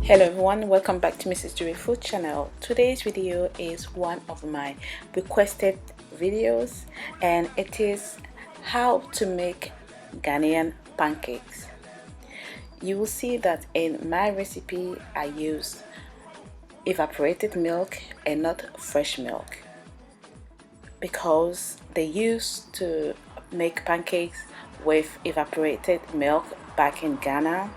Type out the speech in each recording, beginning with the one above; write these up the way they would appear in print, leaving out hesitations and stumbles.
Hello everyone, welcome back to Mrs. Jury Food channel. Today's video is one of my requested videos and it is how to make Ghanaian pancakes. You will see that in my recipe I use evaporated milk and not fresh milk because they used to make pancakes with evaporated milk back in Ghana,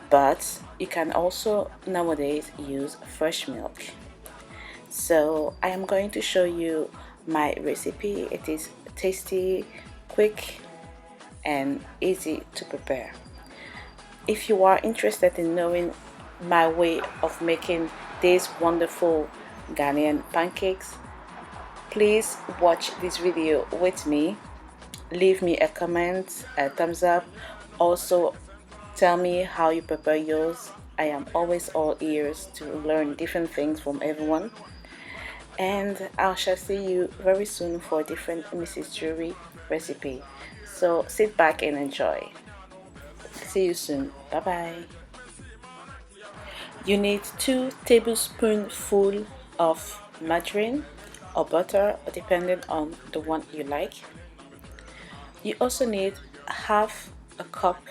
but you can also nowadays use fresh milk. So I am going to show you my recipe. It is tasty, quick and easy to prepare. If you are interested in knowing my way of making these wonderful Ghanaian pancakes, please watch this video with me. Leave me a comment, a thumbs up. Also tell me how you prepare yours. I am always all ears to learn different things from everyone. And I shall see you very soon for a different Mrs. Jury recipe. So sit back and enjoy. See you soon. Bye bye. You need 2 tablespoonfuls of margarine or butter, depending on the one you like. You also need half a cup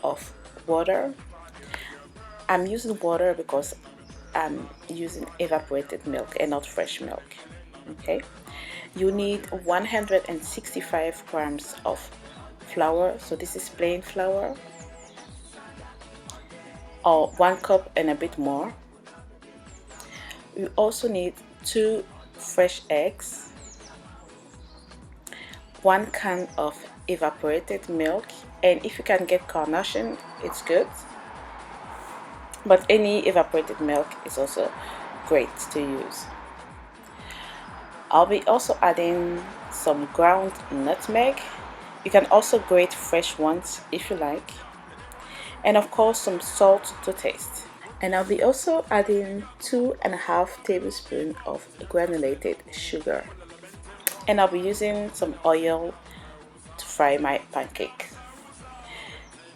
of water. I'm using water because I'm using evaporated milk and not fresh milk. Okay, you need 165 grams of flour, so this is plain flour, or 1 cup and a bit more. You also need 2 fresh eggs, 1 can of evaporated milk, and if you can get carnation, it's good, but any evaporated milk is also great to use. I'll be also adding some ground nutmeg. You can also grate fresh ones if you like, and of course some salt to taste. And I'll be also adding 2.5 tablespoons of granulated sugar, and I'll be using some oil to fry my pancake.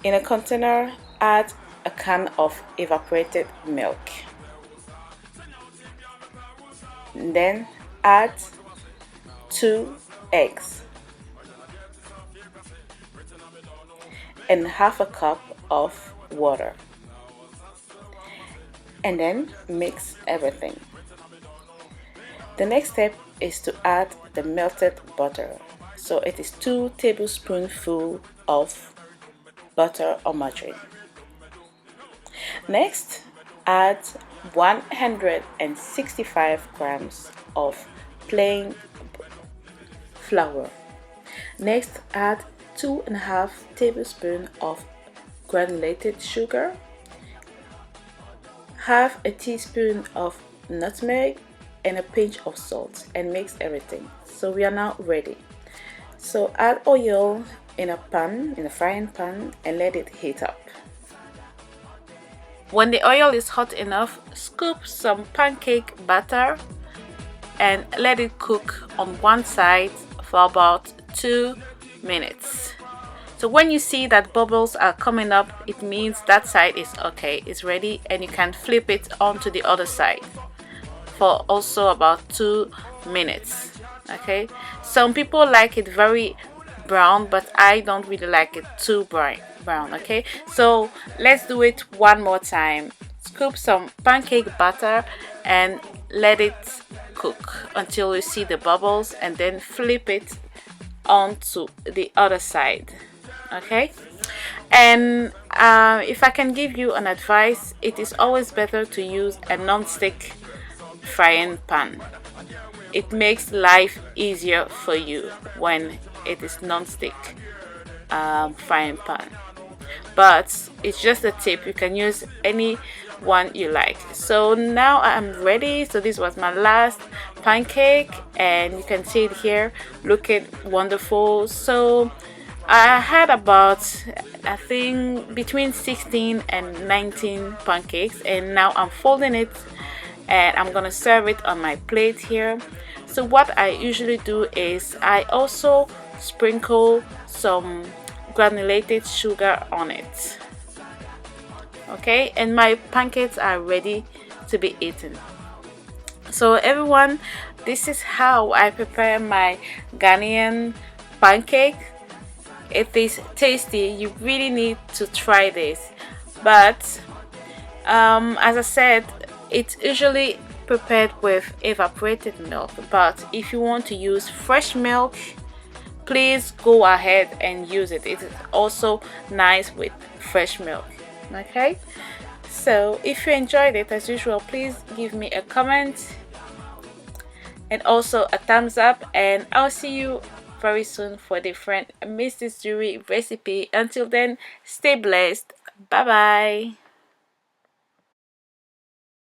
In a container, add a can of evaporated milk. Then add 2 eggs and half a cup of water. And then mix everything. The next step is to add the melted butter. So it is 2 tablespoonfuls of butter or margarine. Next, add 165 grams of plain flour. Next, add 2.5 tablespoons of granulated sugar, half a teaspoon of nutmeg, and a pinch of salt, and mix everything. So we are now ready. So add oil in a frying pan, and let it heat up. When the oil is hot enough, scoop some pancake batter and let it cook on one side for about 2 minutes. So when you see that bubbles are coming up, it means that side is okay, it's ready, and you can flip it onto the other side for also about 2 minutes. Okay, some people like it very brown, but I don't really like it too brown. Okay, so let's do it one more time. Scoop some pancake batter and let it cook until you see the bubbles, and then flip it onto the other side. Okay, and if I can give you an advice, it is always better to use a non-stick frying pan. It makes life easier for you when it is non-stick frying pan, but it's just a tip. You can use any one you like. So now I'm ready. So this was my last pancake, and you can see it here looking wonderful. So I had about, I think, between 16 and 19 pancakes, and now I'm folding it and I'm gonna serve it on my plate here. So what I usually do is I also sprinkle some granulated sugar on it. Okay, and my pancakes are ready to be eaten. So everyone, this is how I prepare my Ghanaian pancake. It is tasty. You really need to try this. But as I said, it's usually prepared with evaporated milk. But if you want to use fresh milk, please go ahead and use it. It is also nice with fresh milk. Okay, so if you enjoyed it, as usual, please give me a comment and also a thumbs up, and I'll see you very soon for a different Mrs. Jury recipe. Until then, stay blessed. Bye bye.